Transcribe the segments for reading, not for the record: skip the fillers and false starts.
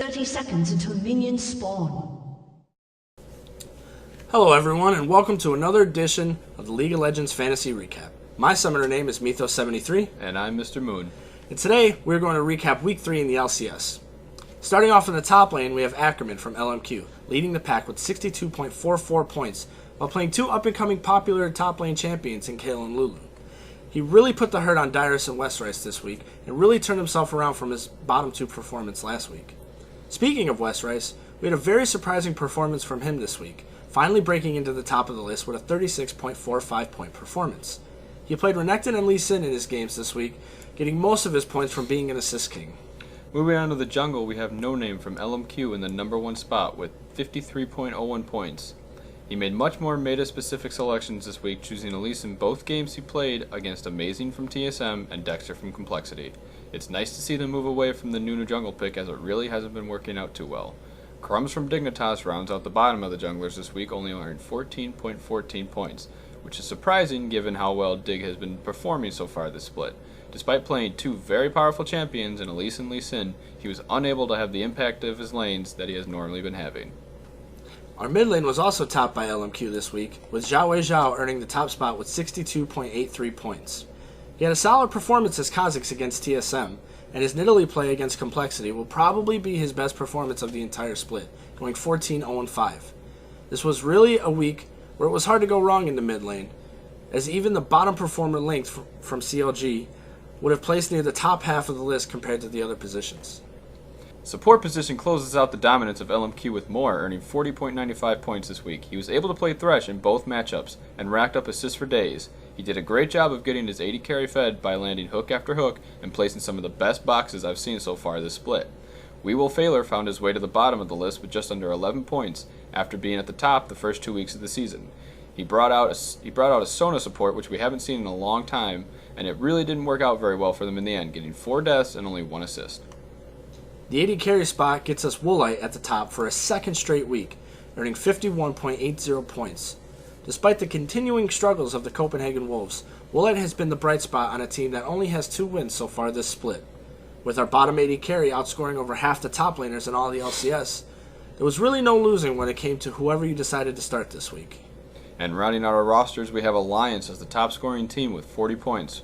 30 seconds until minions spawn. Hello everyone, and welcome to another edition of the League of Legends Fantasy Recap. My summoner name is Mythos73. And I'm Mr. Moon. And today, we're going to recap Week 3 in the LCS. Starting off in the top lane, we have Ackerman from LMQ, leading the pack with 62.44 points, while playing two up-and-coming popular top lane champions in Kayle and Lulu. He really put the hurt on Dyrus and Westrice this week, and really turned himself around from his bottom two performance last week. Speaking of Westrice, we had a very surprising performance from him this week, finally breaking into the top of the list with a 36.45 point performance. He played Renekton and Lee Sin in his games this week, getting most of his points from being an assist king. Moving on to the jungle, we have No Name from LMQ in the number 1 spot with 53.01 points. He made much more meta-specific selections this week, choosing Elise in both games he played against Amazing from TSM and Dexter from Complexity. It's nice to see them move away from the Nunu jungle pick, as it really hasn't been working out too well. Crumbs from Dignitas rounds out the bottom of the junglers this week, only earned 14.14 points, which is surprising given how well Dig has been performing so far this split. Despite playing two very powerful champions in Elise and Lee Sin, he was unable to have the impact of his lanes that he has normally been having. Our mid lane was also topped by LMQ this week, with Zhao Zhao earning the top spot with 62.83 points. He had a solid performance as Kha'Zix against TSM, and his Nidalee play against Complexity will probably be his best performance of the entire split, going 14-0-5. This was really a week where it was hard to go wrong in the mid lane, as even the bottom performer Lynx from CLG would have placed near the top half of the list compared to the other positions. Support position closes out the dominance of LMQ with Moore earning 40.95 points this week. He was able to play Thresh in both matchups and racked up assists for days. He did a great job of getting his 80 carry fed by landing hook after hook and placing some of the best boxes I've seen so far this split. Weevil Failer found his way to the bottom of the list with just under 11 points after being at the top the first 2 weeks of the season. He brought out a Sona support, which we haven't seen in a long time, and it really didn't work out very well for them in the end, getting 4 deaths and only 1 assist. The 80 carry spot gets us Woolite at the top for a second straight week, earning 51.80 points. Despite the continuing struggles of the Copenhagen Wolves, Woolite has been the bright spot on a team that only has 2 wins so far this split. With our bottom 80 carry outscoring over half the top laners in all the LCS, there was really no losing when it came to whoever you decided to start this week. And rounding out our rosters, we have Alliance as the top scoring team with 40 points.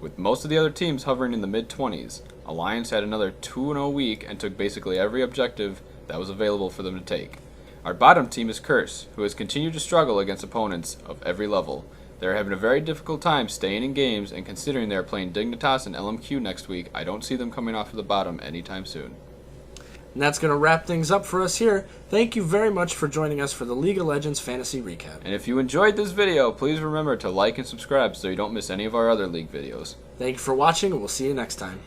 With most of the other teams hovering in the mid-20s, Alliance had another 2-0 week and took basically every objective that was available for them to take. Our bottom team is Curse, who has continued to struggle against opponents of every level. They're having a very difficult time staying in games, and considering they're playing Dignitas and LMQ next week, I don't see them coming off of the bottom anytime soon. And that's going to wrap things up for us here. Thank you very much for joining us for the League of Legends Fantasy Recap. And if you enjoyed this video, please remember to like and subscribe so you don't miss any of our other League videos. Thank you for watching, and we'll see you next time.